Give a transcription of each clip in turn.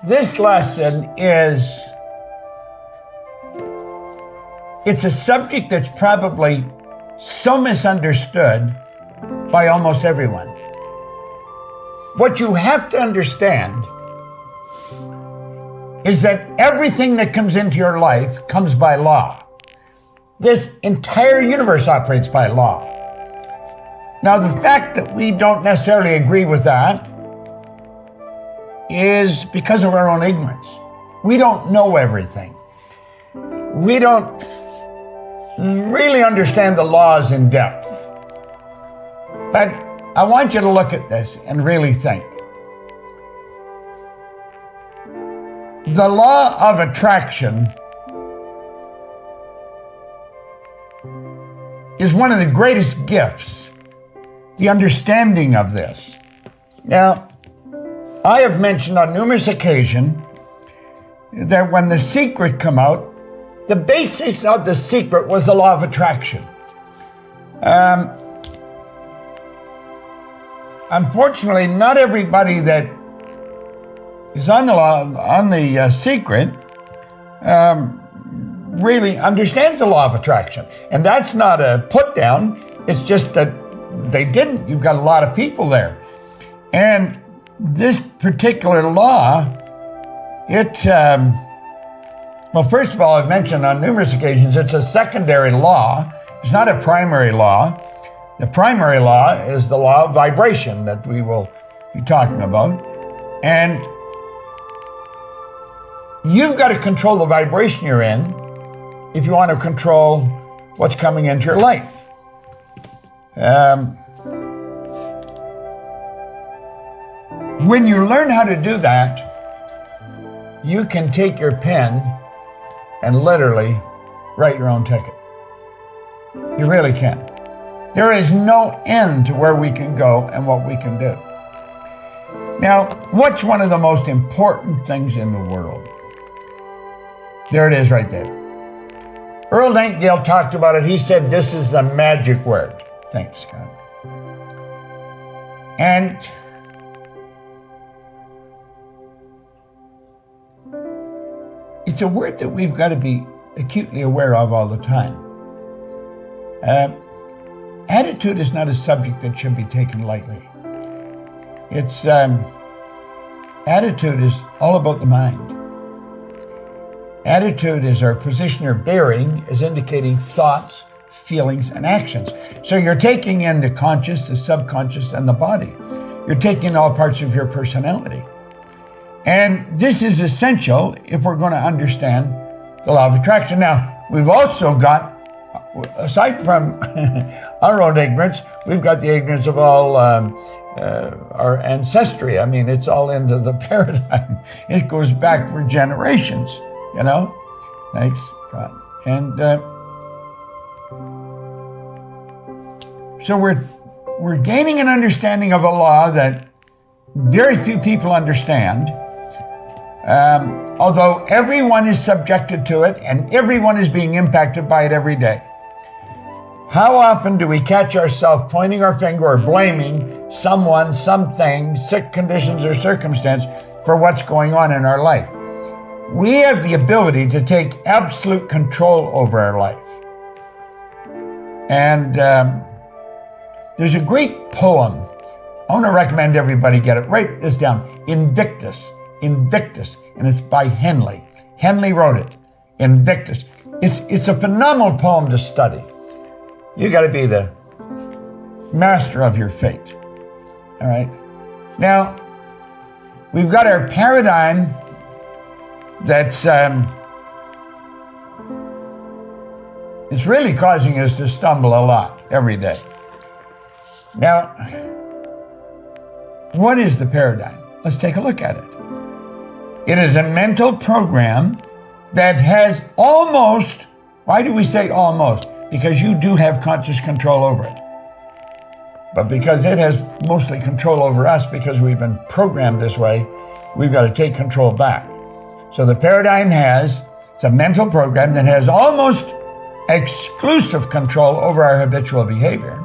This lesson it's a subject that's probably so misunderstood by almost everyone. What you have to understand is that everything that comes into your life comes by law. This entire universe operates by law. Now, the fact that we don't necessarily agree with that is because of our own ignorance. We don't know everything. We don't really understand the laws in depth. But I want you to look at this and really think. The law of attraction is one of the greatest gifts, the understanding of this. Now, I have mentioned on numerous occasions that when The Secret came out, the basis of The Secret was the law of attraction. Unfortunately, not everybody that is on the Secret really understands the law of attraction. And that's not a put down, it's just that they didn't. You've got a lot of people there. And this particular law, well, first of all, I've mentioned on numerous occasions, it's a secondary law. It's not a primary law. The primary law is the law of vibration that we will be talking about. And you've got to control the vibration you're in if you want to control what's coming into your life. When you learn how to do that, you can take your pen and literally write your own ticket. You really can. There is no end to where we can go and what we can do. Now, what's one of the most important things in the world? There it is right there. Earl Nightingale talked about it. He said, this is the magic word. Thanks, Scott. And it's a word that we've got to be acutely aware of all the time. Attitude is not a subject that should be taken lightly. It's attitude is all about the mind. Attitude is our position or bearing, is indicating thoughts, feelings, and actions. So you're taking in the conscious, the subconscious, and the body. You're taking all parts of your personality. And this is essential if we're going to understand the law of attraction. Now, we've also got, aside from our own ignorance, we've got the ignorance of all our ancestry. I mean, it's all into the paradigm. It goes back for generations, you know? Thanks, God. And so we're gaining an understanding of a law that very few people understand. Although everyone is subjected to it and everyone is being impacted by it every day. How often do we catch ourselves pointing our finger or blaming someone, something, sick conditions or circumstance for what's going on in our life? We have the ability to take absolute control over our life. And there's a great poem. I want to recommend everybody get it. Write this down. Invictus, and it's by Henley. Henley wrote it, Invictus. It's a phenomenal poem to study. You got to be the master of your fate. All right. Now, we've got our paradigm that's it's really causing us to stumble a lot every day. Now, what is the paradigm? Let's take a look at it. It is a mental program that has almost, why do we say almost? Because you do have conscious control over it. But because it has mostly control over us because we've been programmed this way, we've got to take control back. So the paradigm it's a mental program that has almost exclusive control over our habitual behavior.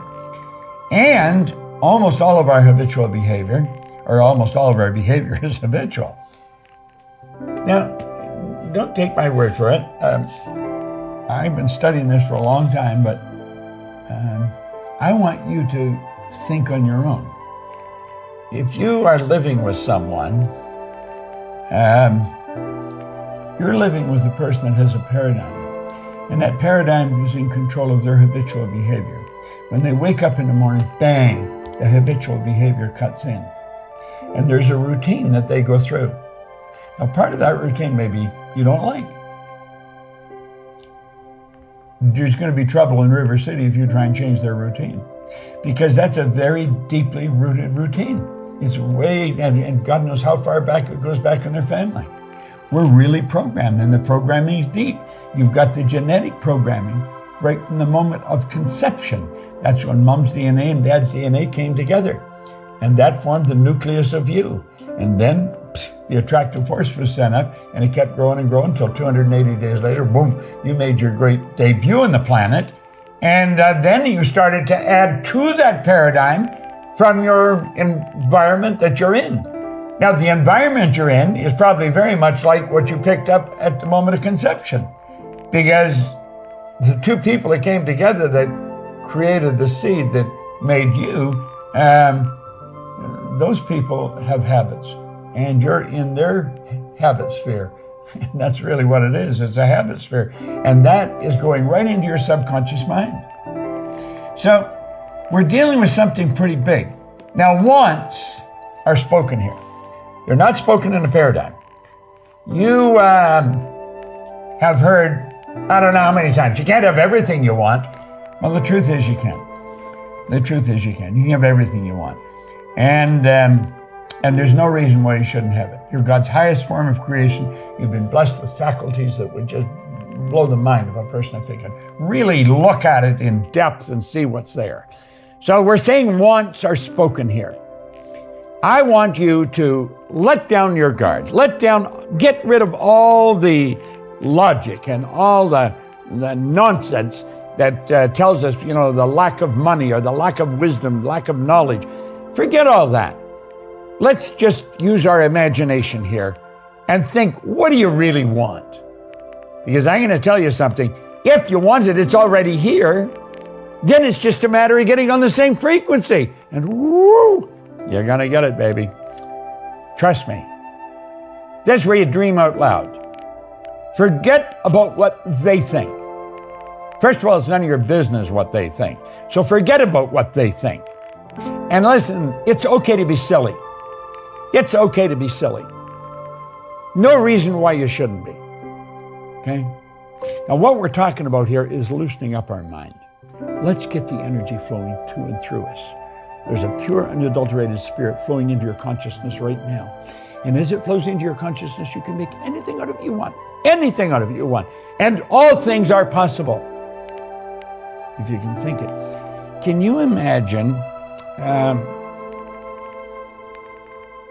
And almost all of our habitual behavior, or almost all of our behavior is habitual. Now, don't take my word for it. I've been studying this for a long time, but I want you to think on your own. If you are living with someone, you're living with a person that has a paradigm, and that paradigm is in control of their habitual behavior. When they wake up in the morning, bang, the habitual behavior cuts in. And there's a routine that they go through. Now, part of that routine maybe you don't like. There's going to be trouble in River City if you try and change their routine, because that's a very deeply rooted routine. It's way, and God knows how far back it goes back in their family. We're really programmed, and the programming is deep. You've got the genetic programming right from the moment of conception. That's when mom's DNA and dad's DNA came together, and that formed the nucleus of you. And then the attractive force was sent up, and it kept growing and growing until 280 days later, boom, you made your great debut on the planet. And then you started to add to that paradigm from your environment that you're in. Now, the environment you're in is probably very much like what you picked up at the moment of conception, because the two people that came together that created the seed that made you, those people have habits, and you're in their habit sphere. And that's really what it is. It's a habit sphere. And that is going right into your subconscious mind. So we're dealing with something pretty big. Now, wants are spoken here. They're not spoken in a paradigm. You have heard, I don't know how many times, you can't have everything you want. Well, the truth is you can. The truth is you can. You can have everything you want. And there's no reason why you shouldn't have it. You're God's highest form of creation. You've been blessed with faculties that would just blow the mind of a person if they can really look at it in depth and see what's there. So we're saying wants are spoken here. I want you to let down your guard. Get rid of all the logic and all the nonsense that tells us, the lack of money or the lack of wisdom, lack of knowledge. Forget all that. Let's just use our imagination here and think, what do you really want? Because I'm going to tell you something. If you want it, it's already here. Then it's just a matter of getting on the same frequency. And woo, you're going to get it, baby. Trust me. That's where you dream out loud. Forget about what they think. First of all, it's none of your business what they think. So forget about what they think. And listen, it's okay to be silly. It's okay to be silly. No reason why you shouldn't be. Okay? Now, what we're talking about here is loosening up our mind. Let's get the energy flowing to and through us. There's a pure, unadulterated spirit flowing into your consciousness right now. And as it flows into your consciousness, you can make anything out of it you want. Anything out of it you want. And all things are possible, if you can think it. Can you imagine...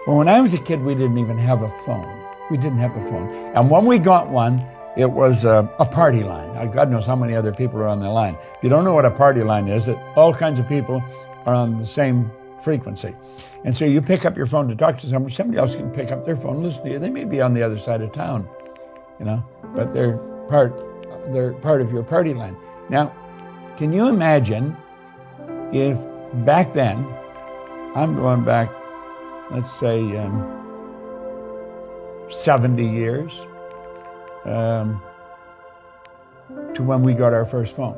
Well, when I was a kid, we didn't even have a phone. We didn't have a phone. And when we got one, it was a party line. Now, God knows how many other people are on the line. If you don't know what a party line is, all kinds of people are on the same frequency. And so you pick up your phone to talk to someone, somebody else can pick up their phone and listen to you. They may be on the other side of town, but they're part of your party line. Now, can you imagine if back then, I'm going back, let's say 70 years to when we got our first phone.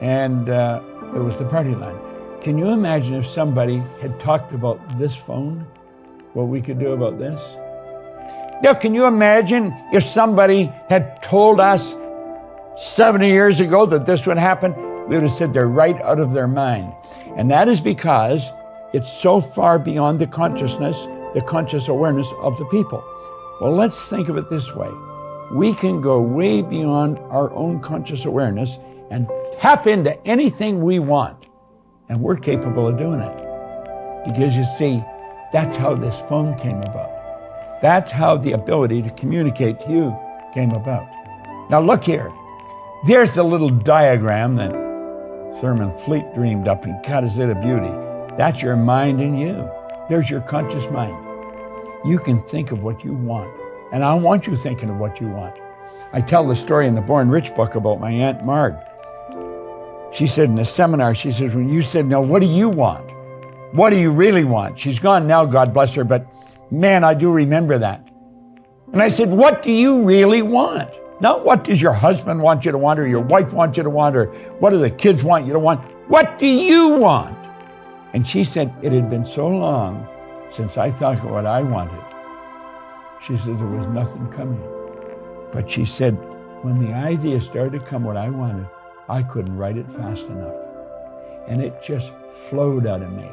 And it was the party line. Can you imagine if somebody had talked about this phone, what we could do about this? Now, can you imagine if somebody had told us 70 years ago that this would happen? We would have said they're right out of their mind. And that is because it's so far beyond the consciousness, the conscious awareness of the people. Well, let's think of it this way. We can go way beyond our own conscious awareness and tap into anything we want. And we're capable of doing it. Because you see, that's how this phone came about. That's how the ability to communicate to you came about. Now look here. There's the little diagram that Thurman Fleet dreamed up and cut us into beauty. That's your mind and you. There's your conscious mind. You can think of what you want And I want you thinking of what you want. I tell the story in the Born Rich book about my Aunt Marg. She said in a seminar, she says, when you said, now what do you want? What do you really want? She's gone now, God bless her, but man, I do remember that. And I said, what do you really want? Not what does your husband want you to want, or your wife want you to want, or what do the kids want you to want? What do you want? And she said, it had been so long since I thought of what I wanted. She said, there was nothing coming. But she said, when the idea started to come what I wanted, I couldn't write it fast enough. And it just flowed out of me.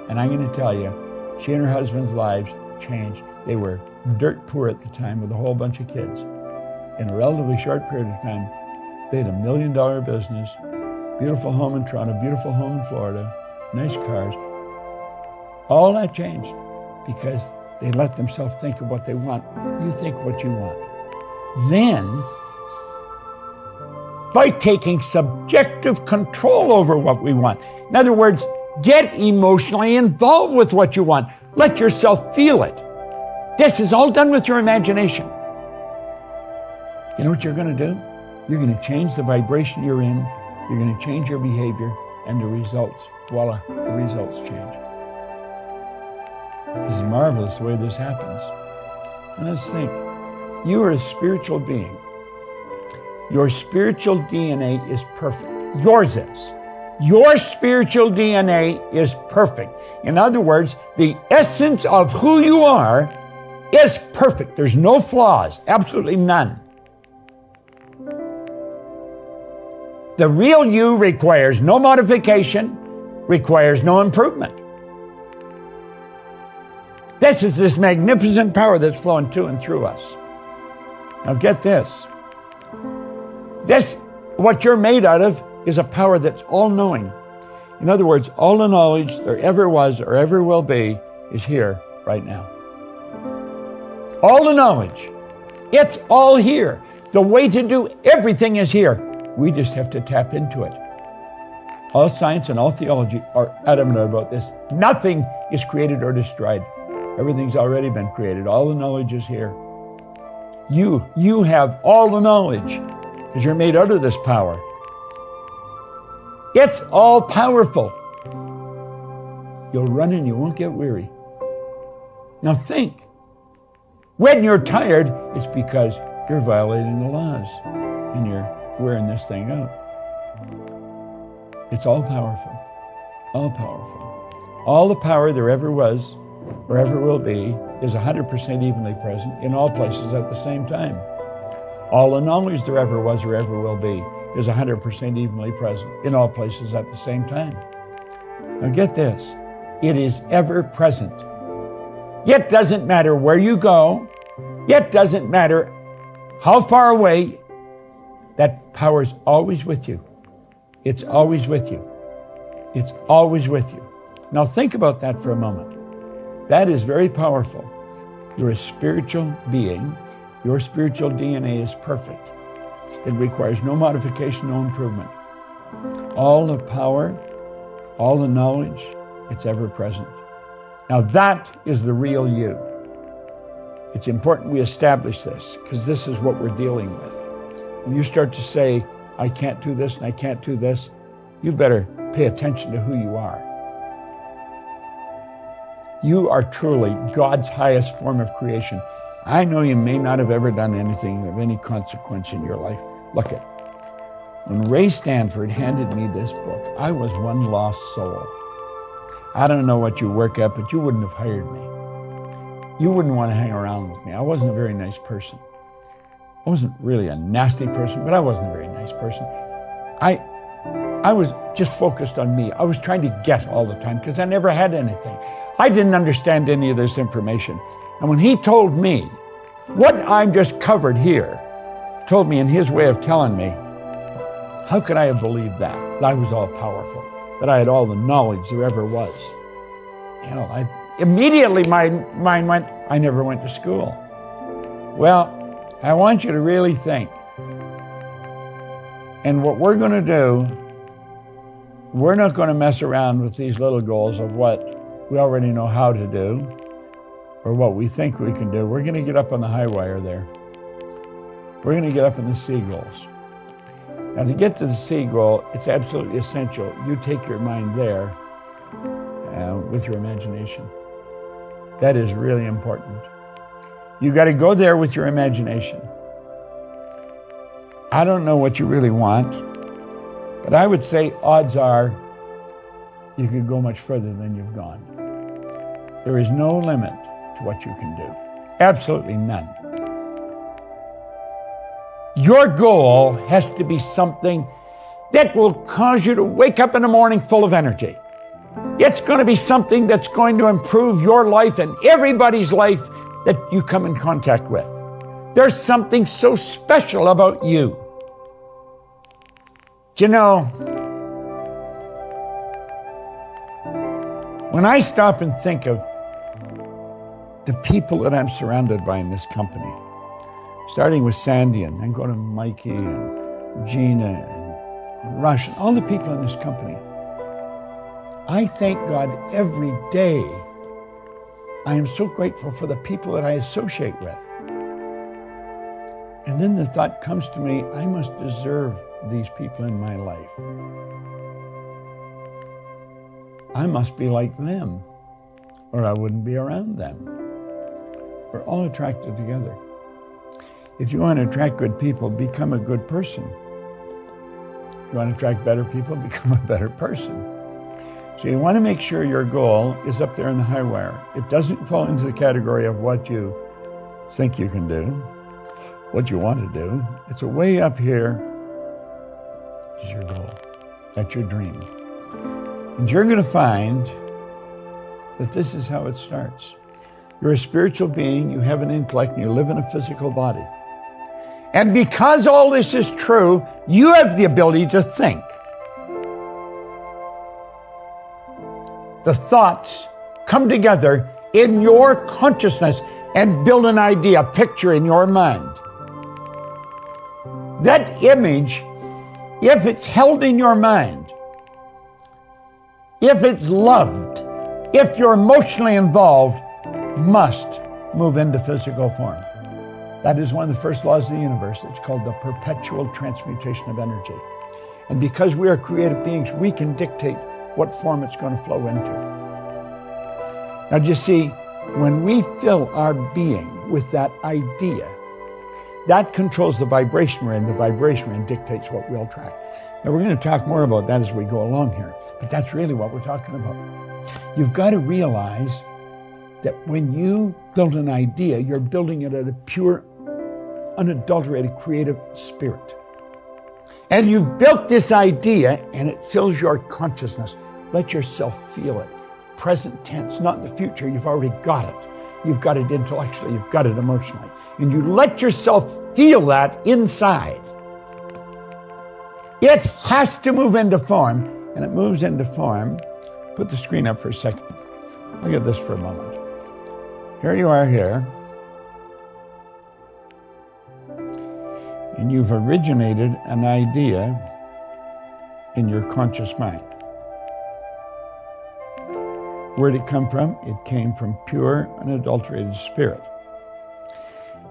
And I'm going to tell you, she and her husband's lives changed. They were dirt poor at the time with a whole bunch of kids. In a relatively short period of time, they had $1 million business, beautiful home in Toronto, beautiful home in Florida, nice cars. All that changed because they let themselves think of what they want. You think what you want. Then, by taking subjective control over what we want. In other words, get emotionally involved with what you want. Let yourself feel it. This is all done with your imagination. You know what you're going to do? You're going to change the vibration you're in. You're going to change your behavior, and the results, voila, the results change. This is marvelous the way this happens. And let's think. You are a spiritual being. Your spiritual DNA is perfect. Yours is. Your spiritual DNA is perfect. In other words, the essence of who you are is perfect. There's no flaws, absolutely none. The real you requires no modification, requires no improvement. This magnificent power that's flowing to and through us. Now get this. What you're made out of, is a power that's all-knowing. In other words, all the knowledge there ever was or ever will be is here right now. All the knowledge, it's all here. The way to do everything is here. We just have to tap into it. All science and all theology are adamant about this. Nothing is created or destroyed. Everything's already been created. All the knowledge is here. You have all the knowledge because you're made out of this power. It's all powerful. You'll run and you won't get weary. Now think. When you're tired, it's because you're violating the laws and you're wearing this thing out. It's all powerful. All powerful. All the power there ever was or ever will be is 100% evenly present in all places at the same time. All the knowledge there ever was or ever will be is 100% evenly present in all places at the same time. Now get this, it is ever present. It doesn't matter where you go, it doesn't matter how far away, that power's always with you. It's always with you. It's always with you. Now think about that for a moment. That is very powerful. You're a spiritual being. Your spiritual DNA is perfect. It requires no modification, no improvement. All the power, all the knowledge, it's ever present. Now that is the real you. It's important we establish this because this is what we're dealing with. When you start to say, I can't do this and I can't do this, you better pay attention to who you are. You are truly God's highest form of creation. I know you may not have ever done anything of any consequence in your life. Look at, when Ray Stanford handed me this book, I was one lost soul. I don't know what you work at, but you wouldn't have hired me. You wouldn't want to hang around with me. I wasn't a very nice person. I wasn't really a nasty person, but I wasn't a very nice person. I was just focused on me. I was trying to get all the time because I never had anything. I didn't understand any of this information. And when he told me what I'm just covered here, told me in his way of telling me, how could I have believed that I was all powerful, that I had all the knowledge there ever was? You know, immediately my mind went, I never went to school. Well, I want you to really think. And what we're going to do, we're not going to mess around with these little goals of what we already know how to do. or what we think we can do, we're going to get up on the high wire there. We're going to get up in the seagulls. Now, to get to the seagull, it's absolutely essential you take your mind there with your imagination. That is really important. You got to go there with your imagination. I don't know what you really want, but I would say odds are you could go much further than you've gone. There is no limit to what you can do. Absolutely none. Your goal has to be something that will cause you to wake up in the morning full of energy. It's going to be something that's going to improve your life and everybody's life that you come in contact with. There's something so special about you. Do you know, when I stop and think of the people that I'm surrounded by in this company, starting with Sandy and then go to Mikey and Gina and Rush and all the people in this company, I thank God every day. I am so grateful for the people that I associate with. And then the thought comes to me, I must deserve these people in my life. I must be like them, or I wouldn't be around them. We're all attracted together. If you want to attract good people, become a good person. If you want to attract better people, become a better person. So you want to make sure your goal is up there in the high wire. It doesn't fall into the category of what you think you can do, what you want to do. It's a way up here is your goal. That's your dream. And you're going to find that this is how it starts. You're a spiritual being, you have an intellect, and you live in a physical body. And because all this is true, you have the ability to think. The thoughts come together in your consciousness and build an idea, a picture in your mind. That image, if it's held in your mind, if it's loved, if you're emotionally involved, must move into physical form. That is one of the first laws of the universe. It's called the perpetual transmutation of energy. And because we are creative beings, we can dictate what form it's going to flow into. Now, do you see, when we fill our being with that idea, that controls the vibration we're in. The vibration we're in dictates what we'll attract. Now, we're going to talk more about that as we go along here, but that's really what we're talking about. You've got to realize that when you build an idea, you're building it at a pure, unadulterated, creative spirit. And you built this idea and it fills your consciousness. Let yourself feel it. Present tense, not the future. You've already got it. You've got it intellectually. You've got it emotionally. And you let yourself feel that inside. It has to move into form, and it moves into form. Put the screen up for a second. Look at this for a moment. Here you are here. And you've originated an idea in your conscious mind. Where did it come from? It came from pure, unadulterated spirit.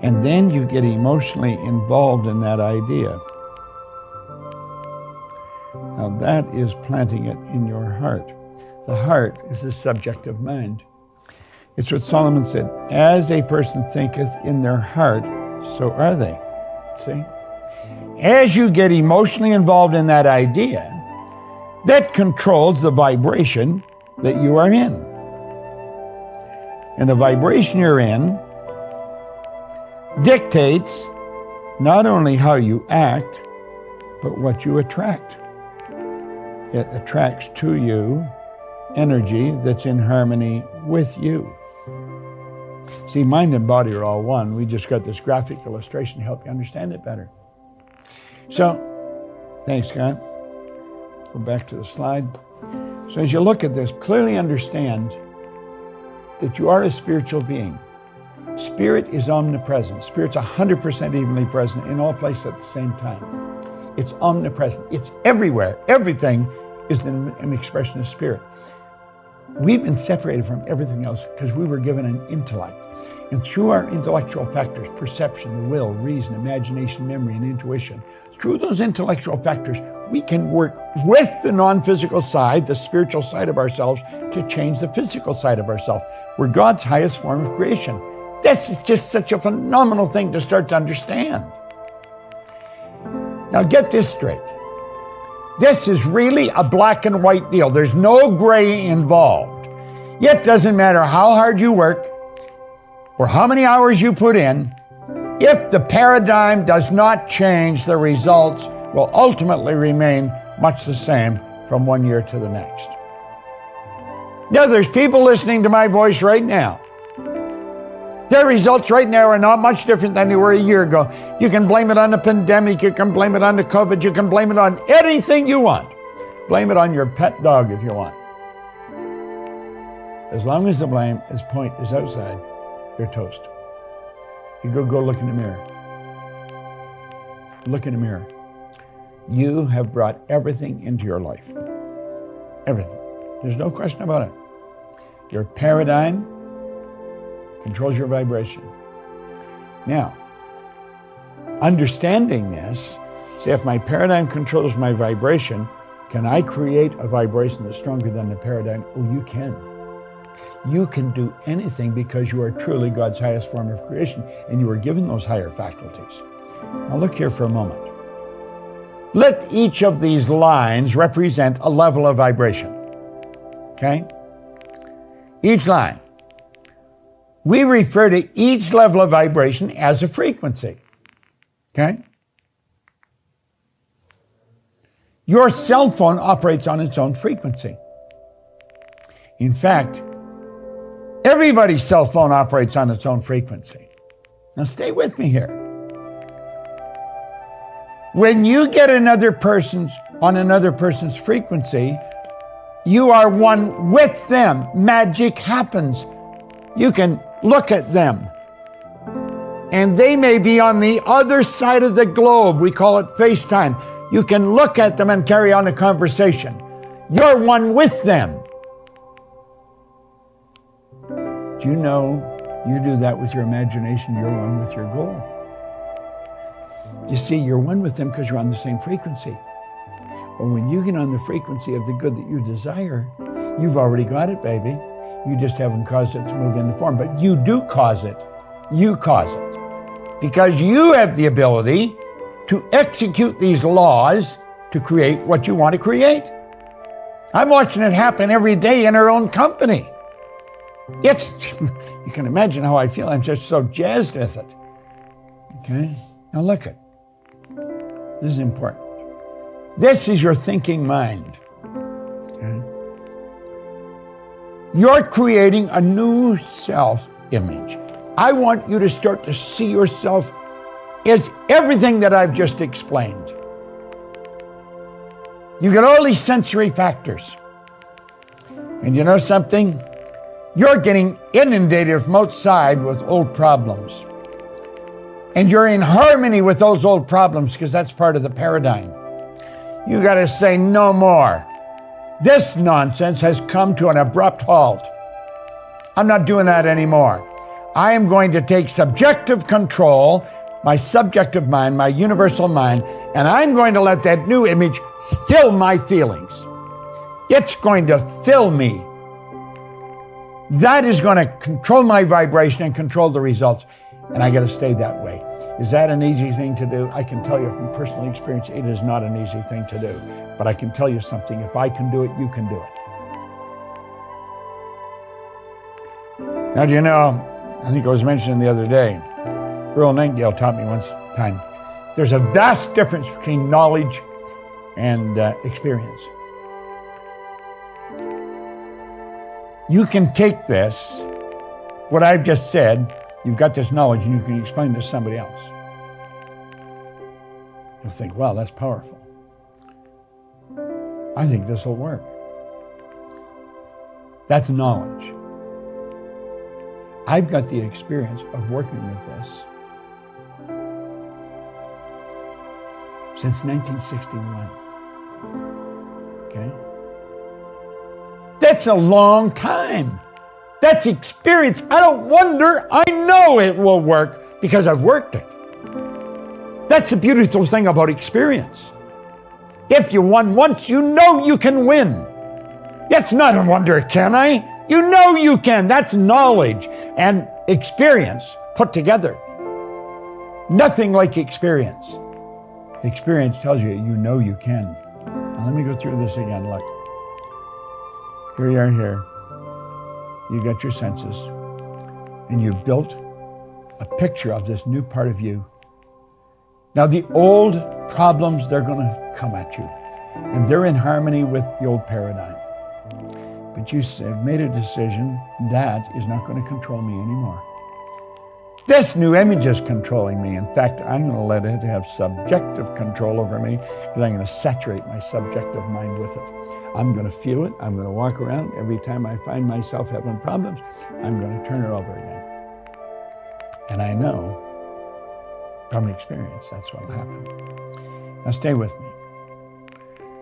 And then you get emotionally involved in that idea. Now that is planting it in your heart. The heart is the subject of mind. It's what Solomon said, as a person thinketh in their heart, so are they. See? As you get emotionally involved in that idea, that controls the vibration that you are in. And the vibration you're in dictates not only how you act, but what you attract. It attracts to you energy that's in harmony with you. See, mind and body are all one. We just got this graphic illustration to help you understand it better. So, thanks, Scott. Go back to the slide. So as you look at this, clearly understand that you are a spiritual being. Spirit is omnipresent. Spirit's 100% evenly present in all places at the same time. It's omnipresent. It's everywhere. Everything is an expression of spirit. We've been separated from everything else because we were given an intellect. And through our intellectual factors, perception, the will, reason, imagination, memory, and intuition, through those intellectual factors, we can work with the non-physical side, the spiritual side of ourselves, to change the physical side of ourselves. We're God's highest form of creation. This is just such a phenomenal thing to start to understand. Now get this straight. This is really a black and white deal. There's no gray involved. It doesn't matter how hard you work or how many hours you put in. If the paradigm does not change, the results will ultimately remain much the same from one year to the next. Now, there's people listening to my voice right now. Their results right now are not much different than they were a year ago. You can blame it on the pandemic, you can blame it on the COVID, you can blame it on anything you want. Blame it on your pet dog if you want. As long as the blame point is outside, you're toast. You go look in the mirror. Look in the mirror. You have brought everything into your life. Everything. There's no question about it. Your paradigm controls your vibration. Now, understanding this, say if my paradigm controls my vibration, can I create a vibration that's stronger than the paradigm? Oh, you can. You can do anything because you are truly God's highest form of creation and you are given those higher faculties. Now look here for a moment. Let each of these lines represent a level of vibration. Okay? Each line. We refer to each level of vibration as a frequency. Okay? Your cell phone operates on its own frequency. In fact, everybody's cell phone operates on its own frequency. Now stay with me here. When you get on another person's frequency, you are one with them. Magic happens. You can look at them. And they may be on the other side of the globe. We call it FaceTime. You can look at them and carry on a conversation. You're one with them. Do you know you do that with your imagination, you're one with your goal? You see, you're one with them because you're on the same frequency. But when you get on the frequency of the good that you desire, you've already got it, baby. You just haven't caused it to move into form, but you do cause it. You cause it. Because you have the ability to execute these laws to create what you want to create. I'm watching it happen every day in our own company. You can imagine how I feel. I'm just so jazzed with it. Okay? Now look at. This is important. This is your thinking mind. Okay? You're creating a new self-image. I want you to start to see yourself as everything that I've just explained. You get all these sensory factors. And you know something? You're getting inundated from outside with old problems. And you're in harmony with those old problems because that's part of the paradigm. You got to say no more. This nonsense has come to an abrupt halt. I'm not doing that anymore. I am going to take subjective control, my subjective mind, my universal mind, and I'm going to let that new image fill my feelings. It's going to fill me. That is going to control my vibration and control the results. And I got to stay that way. Is that an easy thing to do? I can tell you from personal experience, it is not an easy thing to do. But I can tell you something. If I can do it, you can do it. Now, do you know, I think I was mentioning the other day, Earl Nightingale taught me once time, there's a vast difference between knowledge and experience. You can take this, what I've just said, you've got this knowledge and you can explain it to somebody else. You'll think, wow, that's powerful. I think this will work. That's knowledge. I've got the experience of working with this since 1961. Okay? That's a long time. That's experience. I don't wonder. I know it will work because I've worked it. That's the beautiful thing about experience. If you won once, you know you can win. It's not a wonder, can I? You know you can. That's knowledge and experience put together. Nothing like experience. Experience tells you, you know you can. Now let me go through this again. Look. Here you are here. You got your senses. And you built a picture of this new part of you. Now the old problems, they're going to come at you. And they're in harmony with the old paradigm. But you have made a decision that is not going to control me anymore. This new image is controlling me. In fact, I'm going to let it have subjective control over me, and I'm going to saturate my subjective mind with it. I'm going to feel it. I'm going to walk around. Every time I find myself having problems, I'm going to turn it over again. And I know from experience that's what will happen. Now stay with me.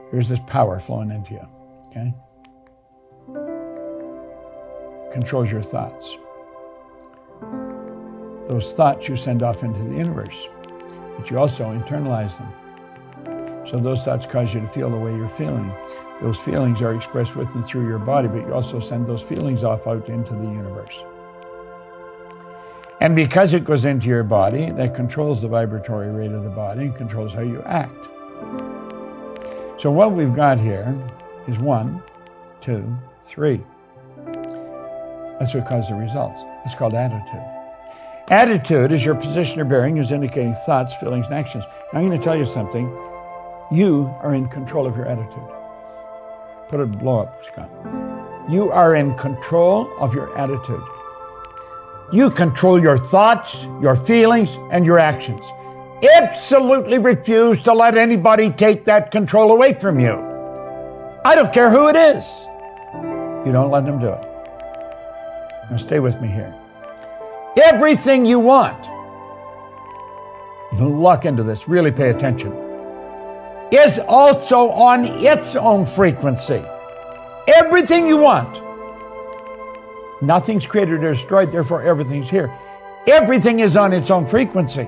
Here's this power flowing into you, okay? Controls your thoughts. Those thoughts you send off into the universe, but you also internalize them. So those thoughts cause you to feel the way you're feeling. Those feelings are expressed with and through your body, but you also send those feelings off out into the universe. And because it goes into your body, that controls the vibratory rate of the body and controls how you act. So what we've got here is 1, 2, 3. That's what causes the results. It's called attitude. Attitude is your position or bearing, is indicating thoughts, feelings, and actions. Now I'm going to tell you something. You are in control of your attitude. Put a blow up, Scott. You are in control of your attitude. You control your thoughts, your feelings, and your actions. Absolutely refuse to let anybody take that control away from you. I don't care who it is. You don't let them do it. Now stay with me here. Everything you want, lock into this, really pay attention, is also on its own frequency. Everything you want. Nothing's created or destroyed, therefore everything's here. Everything is on its own frequency.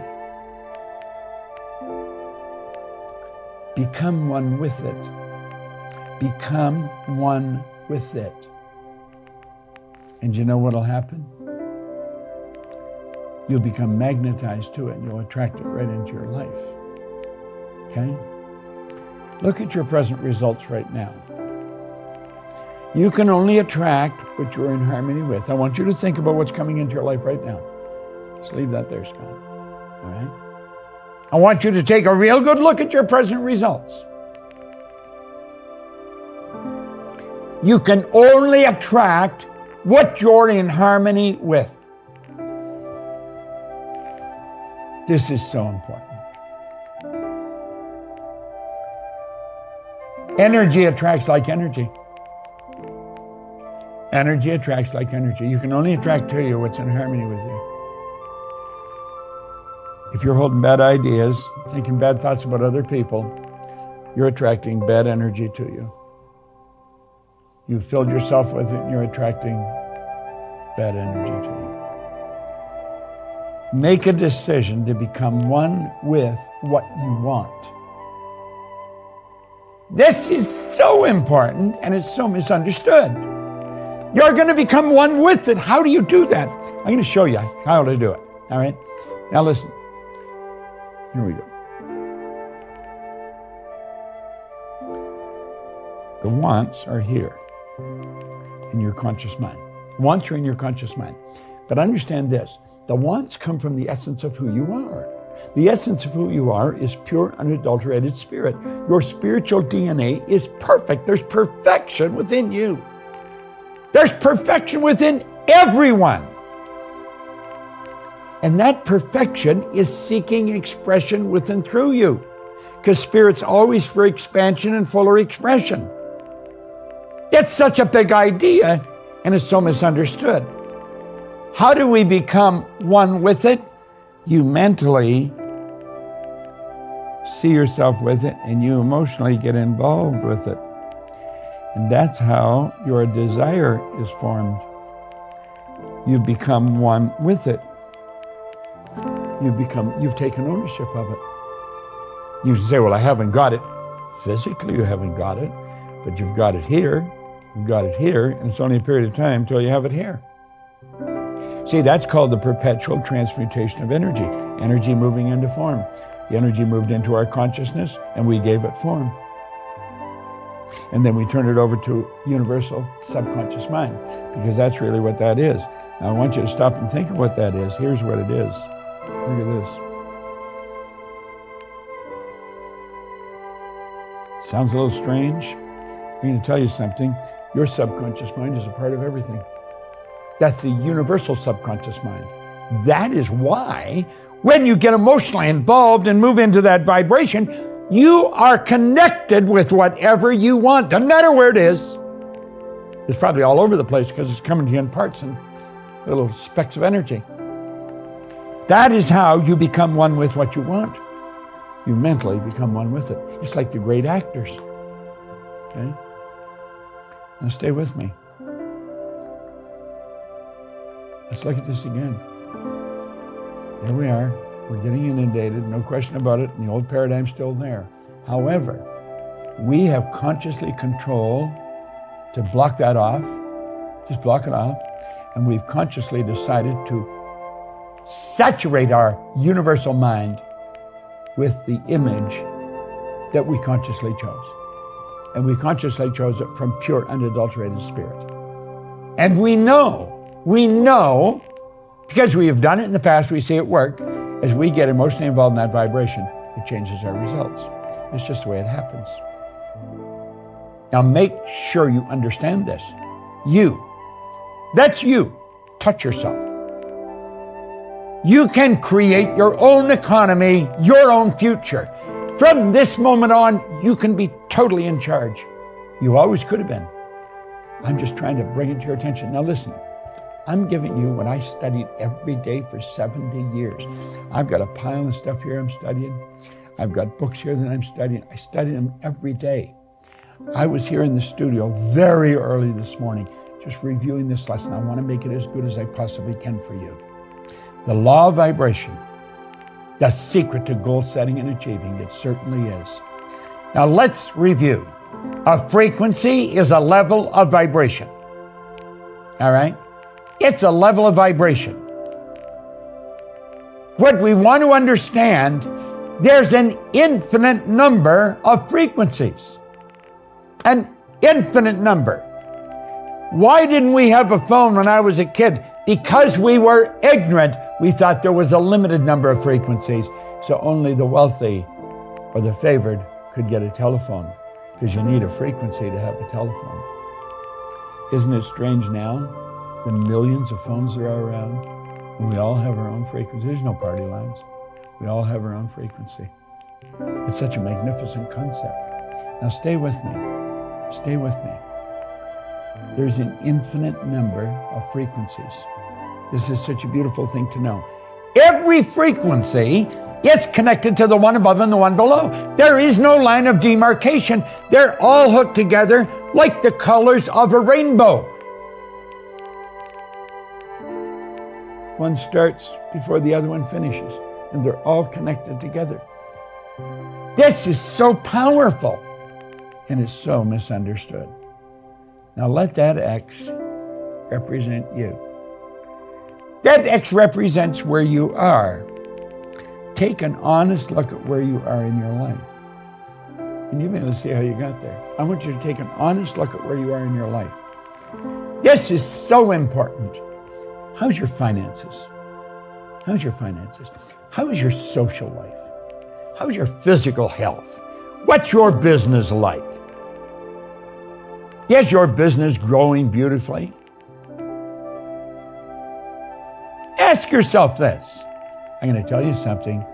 Become one with it. Become one with it. And you know what'll happen? You'll become magnetized to it and you'll attract it right into your life. Okay? Look at your present results right now. You can only attract what you're in harmony with. I want you to think about what's coming into your life right now. Just leave that there, Scott. All right? I want you to take a real good look at your present results. You can only attract what you're in harmony with. This is so important. Energy attracts like energy. Energy attracts like energy. You can only attract to you what's in harmony with you. If you're holding bad ideas, thinking bad thoughts about other people, you're attracting bad energy to you. You've filled yourself with it and you're attracting bad energy to you. Make a decision to become one with what you want. This is so important and it's so misunderstood. You're going to become one with it. How do you do that? I'm going to show you how to do it. All right? Now listen. Here we go. The wants are here in your conscious mind. Wants are in your conscious mind. But understand this. The wants come from the essence of who you are. The essence of who you are is pure, unadulterated spirit. Your spiritual DNA is perfect. There's perfection within you. There's perfection within everyone. And that perfection is seeking expression within through you. Because spirit's always for expansion and fuller expression. It's such a big idea, and it's so misunderstood. How do we become one with it? You mentally see yourself with it, and you emotionally get involved with it. And that's how your desire is formed. you become one with it. You've taken ownership of it. You say, well, I haven't got it. Physically, you haven't got it, but you've got it here, you've got it here, and it's only a period of time until you have it here. See, that's called the perpetual transmutation of energy. Energy moving into form. The energy moved into our consciousness, and we gave it form. And then we turn it over to universal subconscious mind, because that's really what that is. Now, I want you to stop and think of what that is. Here's what it is. Look at this. Sounds a little strange. I'm going to tell you something. Your subconscious mind is a part of everything. That's the universal subconscious mind. That is why when you get emotionally involved and move into that vibration, you are connected with whatever you want. Doesn't matter where it is. It's probably all over the place because it's coming to you in parts and little specks of energy. That is how you become one with what you want. You mentally become one with it. It's like the great actors. Okay? Now stay with me. Let's look at this again. There we are. We're getting inundated, no question about it, and the old paradigm's still there. However, we have consciously control to block that off, just block it off, and we've consciously decided to saturate our universal mind with the image that we consciously chose. And we consciously chose it from pure, unadulterated spirit. And we know, because we have done it in the past, we see it work, as we get emotionally involved in that vibration, it changes our results. It's just the way it happens. Now make sure you understand this. That's you. Touch yourself. You can create your own economy, your own future. From this moment on, you can be totally in charge. You always could have been. I'm just trying to bring it to your attention. Now listen, I'm giving you what I studied every day for 70 years. I've got a pile of stuff here I'm studying. I've got books here that I'm studying. I study them every day. I was here in the studio very early this morning, just reviewing this lesson. I want to make it as good as I possibly can for you. The law of vibration, the secret to goal setting and achieving, it certainly is. Now let's review. A frequency is a level of vibration. All right? It's a level of vibration. What we want to understand, there's an infinite number of frequencies. An infinite number. Why didn't we have a phone when I was a kid? Because we were ignorant. We thought there was a limited number of frequencies, so only the wealthy or the favored could get a telephone, because you need a frequency to have a telephone. Isn't it strange now, the millions of phones there are around, and we all have our own frequency? There's no party lines. We all have our own frequency. It's such a magnificent concept. Now stay with me. Stay with me. There's an infinite number of frequencies. This is such a beautiful thing to know. Every frequency is connected to the one above and the one below. There is no line of demarcation. They're all hooked together like the colors of a rainbow. One starts before the other one finishes, and they're all connected together. This is so powerful, and it's so misunderstood. Now let that X represent you. That X represents where you are. Take an honest look at where you are in your life. And you'll be able to see how you got there. I want you to take an honest look at where you are in your life. This is so important. How's your finances? How's your finances? How is your social life? How's your physical health? What's your business like? Is your business growing beautifully? Ask yourself this. I'm going to tell you something.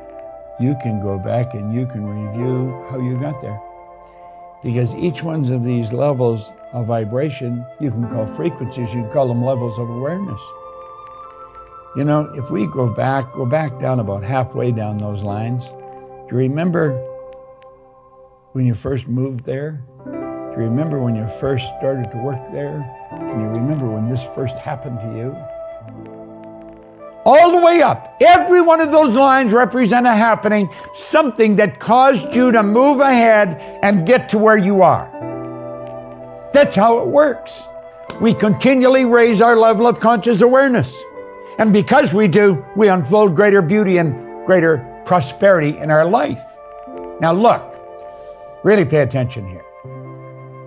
You can go back and you can review how you got there. Because each one of these levels of vibration, you can call frequencies, you can call them levels of awareness. You know, if we go back down about halfway down those lines. Do you remember when you first moved there? Do you remember when you first started to work there? Can you remember when this first happened to you? all the way up. Every one of those lines represent a happening, something that caused you to move ahead and get to where you are. That's how it works. We continually raise our level of conscious awareness. And because we do, we unfold greater beauty and greater prosperity in our life. Now look, really pay attention here.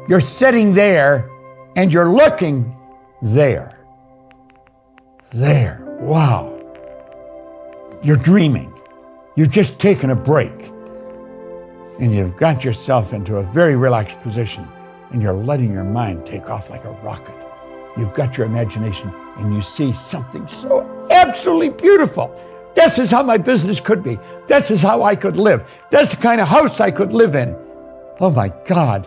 You're sitting there and you're looking there. There. Wow. You're dreaming. You've just taken a break. And you've got yourself into a very relaxed position. And you're letting your mind take off like a rocket. You've got your imagination and you see something so absolutely beautiful. This is how my business could be. This is how I could live. That's the kind of house I could live in. Oh my God.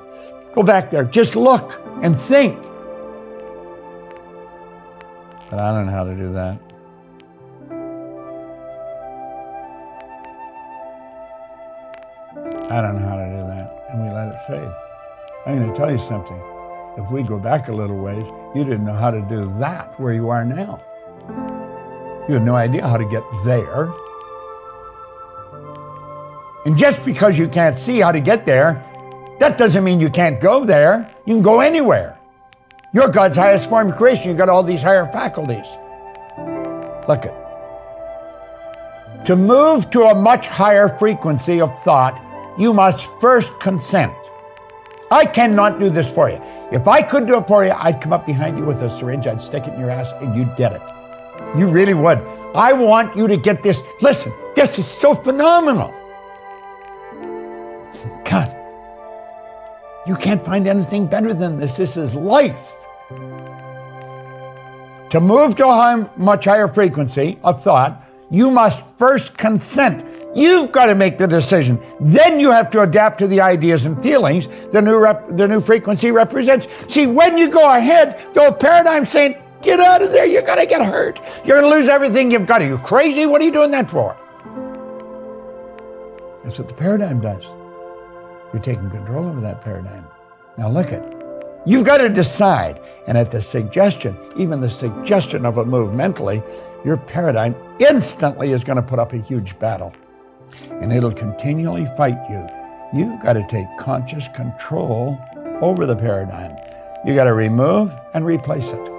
Go back there. Just look and think. But I don't know how to do that. I don't know how to do that. And we let it fade. I'm going to tell you something. If we go back a little ways, you didn't know how to do that where you are now. You had no idea how to get there. And just because you can't see how to get there, that doesn't mean you can't go there. You can go anywhere. You're God's highest form of creation. You've got all these higher faculties. Look it. To move to a much higher frequency of thought, you must first consent. I cannot do this for you. If I could do it for you, I'd come up behind you with a syringe, I'd stick it in your ass, and you'd get it. You really would. I want you to get this. Listen, this is so phenomenal. God, you can't find anything better than this. This is life. To move to a much higher frequency of thought, you must first consent. You've got to make the decision. Then you have to adapt to the ideas and feelings the new frequency represents. See, when you go ahead, the old paradigm's saying, get out of there, you're going to get hurt. You're going to lose everything you've got. Are you crazy? What are you doing that for? That's what the paradigm does. You're taking control over that paradigm. Now look at it. You've got to decide. And at the suggestion, even the suggestion of a move mentally, your paradigm instantly is going to put up a huge battle. And it'll continually fight you. You've got to take conscious control over the paradigm. You got to remove and replace it.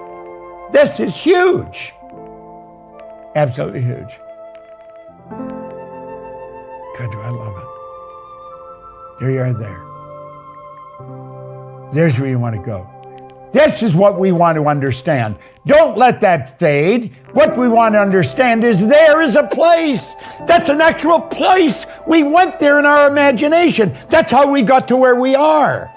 This is huge. Absolutely huge. God, do I love it. There you are there. There's where you want to go. This is what we want to understand. Don't let that fade. What we want to understand is there is a place. That's an actual place. We went there in our imagination. That's how we got to where we are.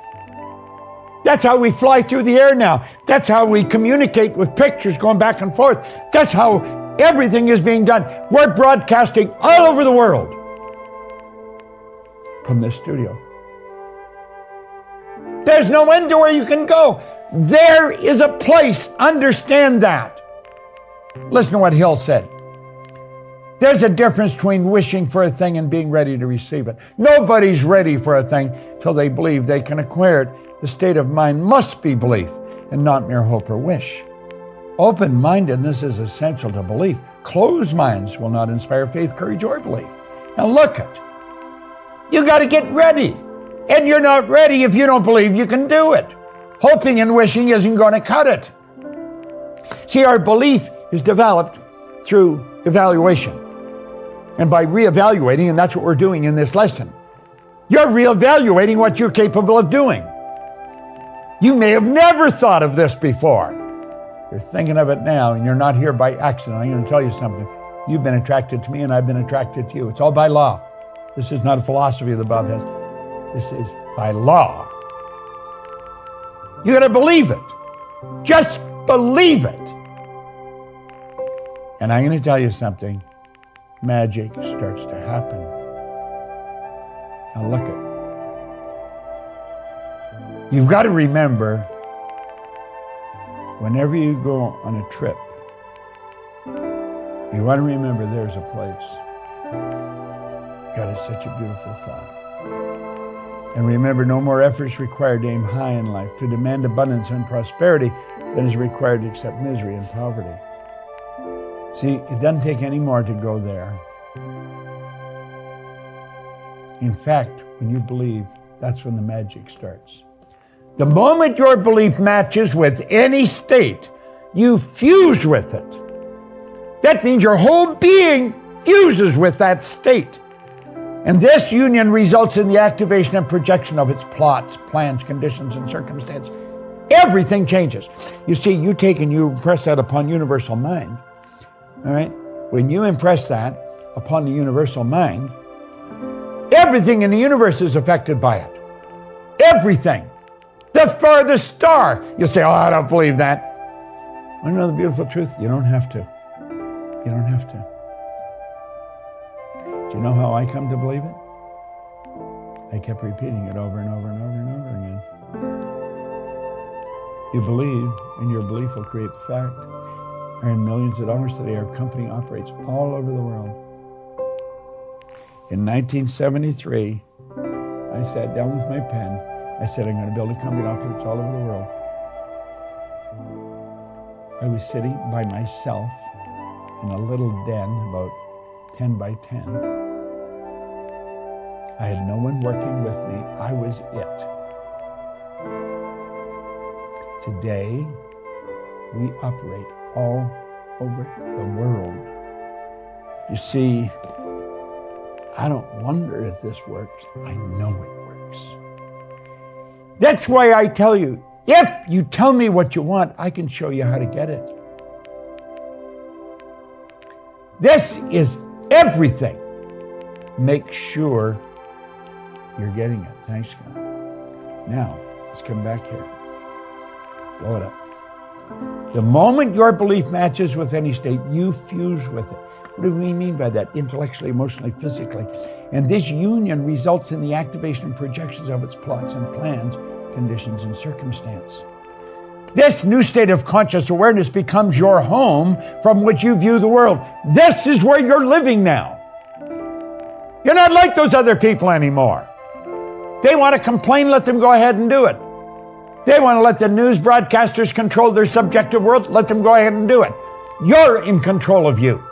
That's how we fly through the air now. That's how we communicate with pictures going back and forth. That's how everything is being done. We're broadcasting all over the world from this studio. There's no end to where you can go. There is a place. Understand that. Listen to what Hill said. There's a difference between wishing for a thing and being ready to receive it. Nobody's ready for a thing till they believe they can acquire it. The state of mind must be belief and not mere hope or wish. Open-mindedness is essential to belief. Closed minds will not inspire faith, courage, or belief. Now look it. You got to get ready. And you're not ready if you don't believe you can do it. Hoping and wishing isn't going to cut it. See, our belief is developed through evaluation. And by reevaluating, and that's what we're doing in this lesson, you're reevaluating what you're capable of doing. You may have never thought of this before. You're thinking of it now, and you're not here by accident. I'm going to tell you something. You've been attracted to me, and I've been attracted to you. It's all by law. This is not a philosophy that Bob has. This is by law. You got to believe it. Just believe it. And I'm going to tell you something. Magic starts to happen. Now look it. You've got to remember, whenever you go on a trip, you want to remember there's a place. God, it's such a beautiful thought. And remember, no more effort is required to aim high in life, to demand abundance and prosperity than is required to accept misery and poverty. See, it doesn't take any more to go there. In fact, when you believe, that's when the magic starts. The moment your belief matches with any state, you fuse with it. That means your whole being fuses with that state. And this union results in the activation and projection of its plots, plans, conditions, and circumstances. Everything changes. You see, you take and you impress that upon universal mind. All right? When you impress that upon the universal mind, everything in the universe is affected by it. Everything. The farthest star. You say, oh, I don't believe that. Want to know the beautiful truth? You don't have to. You don't have to. Do you know how I come to believe it? I kept repeating it over and over and over and over again. You believe, and your belief will create the fact. I earn millions of dollars today. Our company operates all over the world. In 1973, I sat down with my pen. I said, I'm going to build a company that operates all over the world. I was sitting by myself in a little den about 10 by 10. I had no one working with me. I was it. Today, we operate all over the world. You see, I don't wonder if this works. I know it works. That's why I tell you, if you tell me what you want, I can show you how to get it. This is everything. Make sure you're getting it. Thanks, God. Now, let's come back here. Blow it up. The moment your belief matches with any state, you fuse with it. What do we mean by that? Intellectually, emotionally, physically. And this union results in the activation and projections of its plots and plans, conditions, and circumstance. This new state of conscious awareness becomes your home from which you view the world. This is where you're living now. You're not like those other people anymore. They want to complain, let them go ahead and do it. They want to let the news broadcasters control their subjective world, let them go ahead and do it. You're in control of you.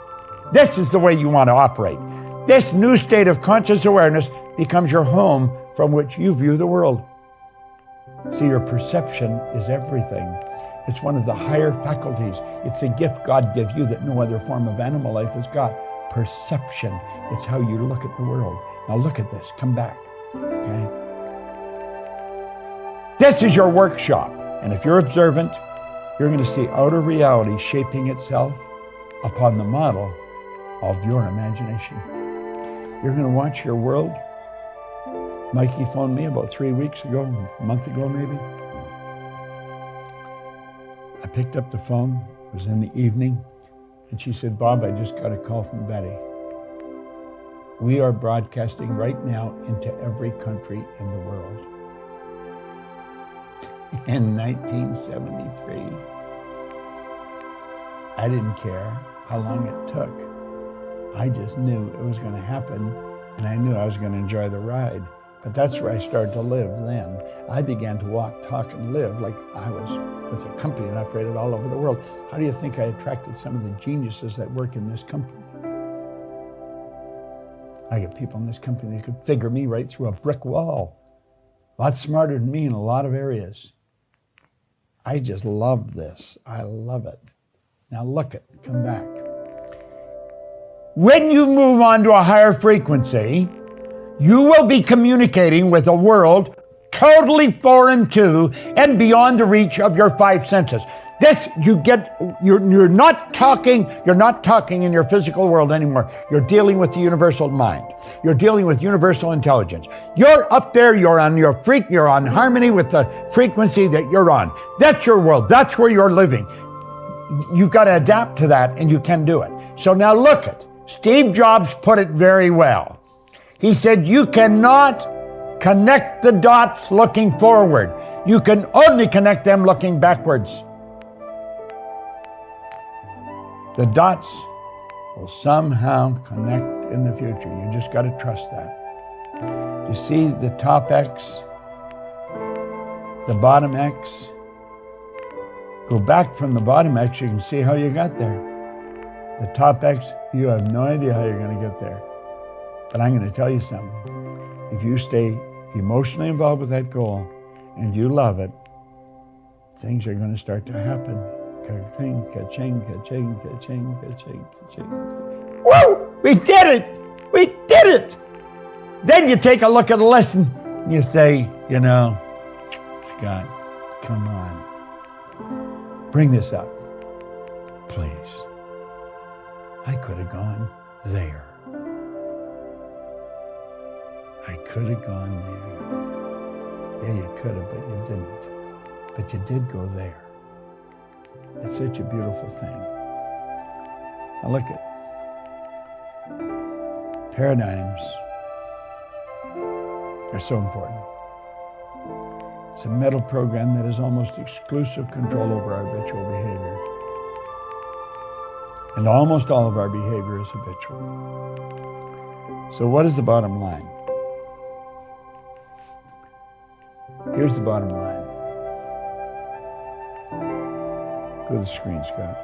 This is the way you want to operate. This new state of conscious awareness becomes your home from which you view the world. See, your perception is everything. It's one of the higher faculties. It's a gift God gave you that no other form of animal life has got. Perception. It's how you look at the world. Now look at this. Come back. Okay? This is your workshop. And if you're observant, you're going to see outer reality shaping itself upon the model of your imagination. You're going to watch your world. Mikey phoned me about 3 weeks ago, a month ago maybe. I picked up the phone. It was in the evening. And she said, Bob, I just got a call from Betty. We are broadcasting right now into every country in the world. In 1973, I didn't care how long it took. I just knew it was going to happen, and I knew I was going to enjoy the ride. But that's where I started to live then. I began to walk, talk, and live like I was with a company that operated all over the world. How do you think I attracted some of the geniuses that work in this company? I get people in this company that could figure me right through a brick wall. A lot smarter than me in a lot of areas. I just love this. I love it. Now look it, come back. When you move on to a higher frequency, you will be communicating with a world totally foreign to and beyond the reach of your five senses. This, you're not talking in your physical world anymore. You're dealing with the universal mind. You're dealing with universal intelligence. You're up there, you're on harmony with the frequency that you're on. That's your world. That's where you're living. You've got to adapt to that, and you can do it. So now look at, Steve Jobs put it very well. He said, you cannot connect the dots looking forward. You can only connect them looking backwards. The dots will somehow connect in the future. You just got to trust that. You see the top X, the bottom X? Go back from the bottom X, you can see how you got there. The top X, you have no idea how you're going to get there. But I'm going to tell you something. If you stay emotionally involved with that goal and you love it, things are going to start to happen. Ka-ching, ka-ching, ka-ching, ka-ching, ka-ching, ka-ching. Woo! We did it! We did it! Then you take a look at the lesson and you say, you know, Scott, come on. Bring this up, please. I could have gone there. I could have gone there. Yeah, you could have, but you didn't. But you did go there. It's such a beautiful thing. Now look at paradigms are so important. It's a mental program that has almost exclusive control over our habitual behavior. And almost all of our behavior is habitual. So what is the bottom line? Here's the bottom line. Go to the screen, Scott.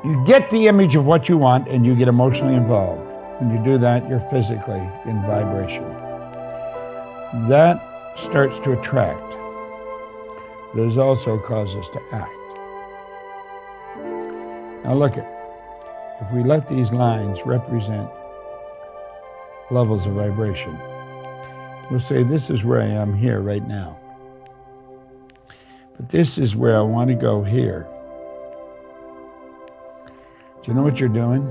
You get the image of what you want and you get emotionally involved. When you do that, you're physically in vibration. That starts to attract. But it also causes us to act. Now look at, if we let these lines represent levels of vibration, we'll say this is where I am here right now. But this is where I want to go here. Do you know what you're doing?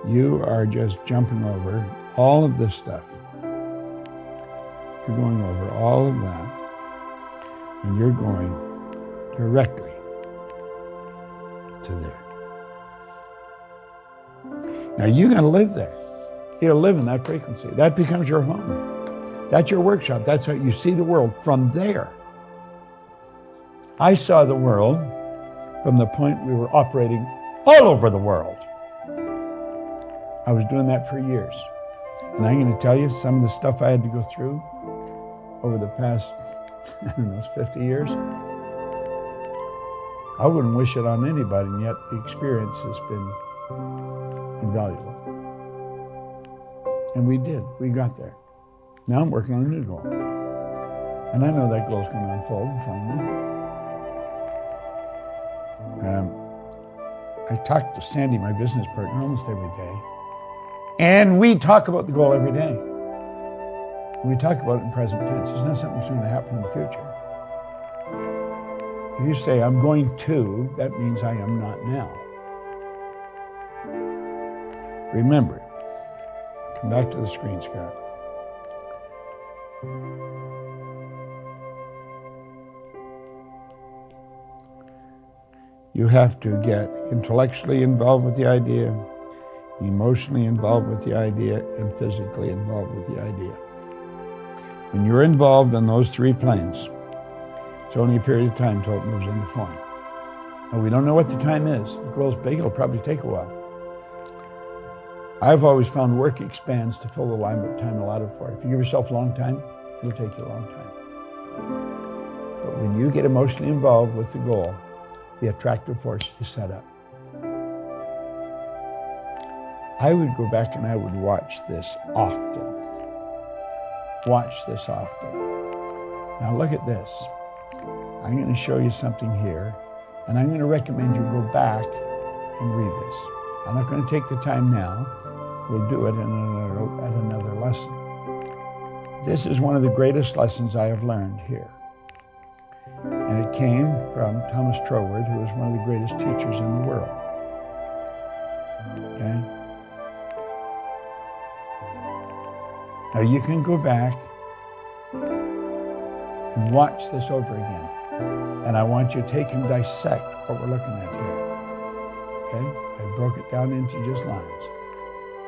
You are just jumping over all of this stuff. You're going over all of that, and you're going directly to there. Now you're going to live there. You're going to live in that frequency. That becomes your home. That's your workshop. That's how you see the world from there. I saw the world from the point we were operating all over the world. I was doing that for years. And I'm going to tell you some of the stuff I had to go through over the past, 50 years. I wouldn't wish it on anybody, and yet the experience has been invaluable. And we did. We got there. Now I'm working on a new goal. And I know that goal's going to unfold in front of me. I talk to Sandy, my business partner, almost every day. And we talk about the goal every day. We talk about it in present tense. It's not something that's going to happen in the future. If you say, I'm going to, that means I am not now. Remember, come back to the screen, Scott. You have to get intellectually involved with the idea, emotionally involved with the idea, and physically involved with the idea. When you're involved in those three planes, it's only a period of time until it moves into form. Now, we don't know what the time is. If it grows big, it'll probably take a while. I've always found work expands to fill the time allotted for it. If you give yourself a long time, it'll take you a long time. But when you get emotionally involved with the goal, the attractive force is set up. I would go back and I would watch this often. Watch this often. Now look at this. I'm going to show you something here, and I'm going to recommend you go back and read this. I'm not going to take the time now. We'll do it at another lesson. This is one of the greatest lessons I have learned here. And it came from Thomas Troward, who is one of the greatest teachers in the world. Okay? Now you can go back and watch this over again. And I want you to take and dissect what we're looking at here. Okay? I broke it down into just lines.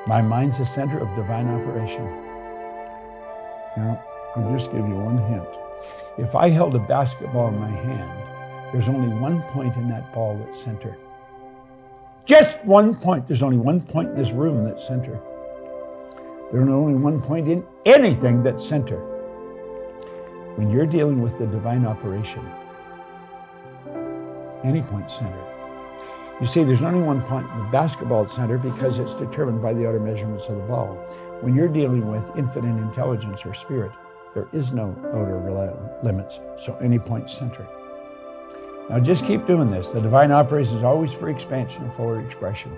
My mind's the center of divine operation. Now, I'll just give you one hint. If I held a basketball in my hand, there's only one point in that ball that's center. Just one point. There's only one point in this room that's center. There's only one point in anything that's center. When you're dealing with the divine operation, any point center. You see, there's only one point in the basketball center because it's determined by the outer measurements of the ball. When you're dealing with infinite intelligence or spirit, there is no outer limits, so any point center. Now just keep doing this. The divine operates is always for expansion and forward expression.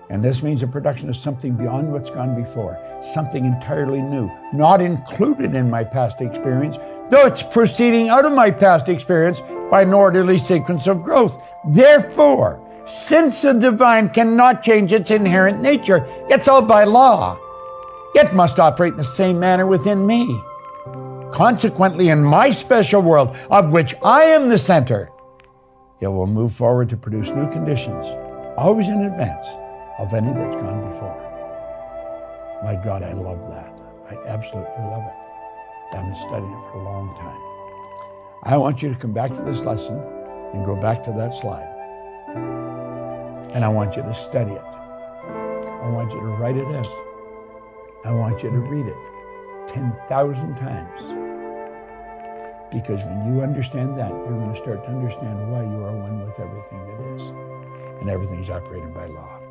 And this means a production of something beyond what's gone before, something entirely new, not included in my past experience, though it's proceeding out of my past experience by an orderly sequence of growth. Therefore, since the divine cannot change its inherent nature, it's all by law, it must operate in the same manner within me. Consequently, in my special world, of which I am the center, it will move forward to produce new conditions, always in advance of any that's gone before. My God, I love that. I absolutely love it. I've been studying it for a long time. I want you to come back to this lesson and go back to that slide. And I want you to study it. I want you to write it in. I want you to read it 10,000 times. Because when you understand that, you're going to start to understand why you are one with everything that is. And everything's operated by law.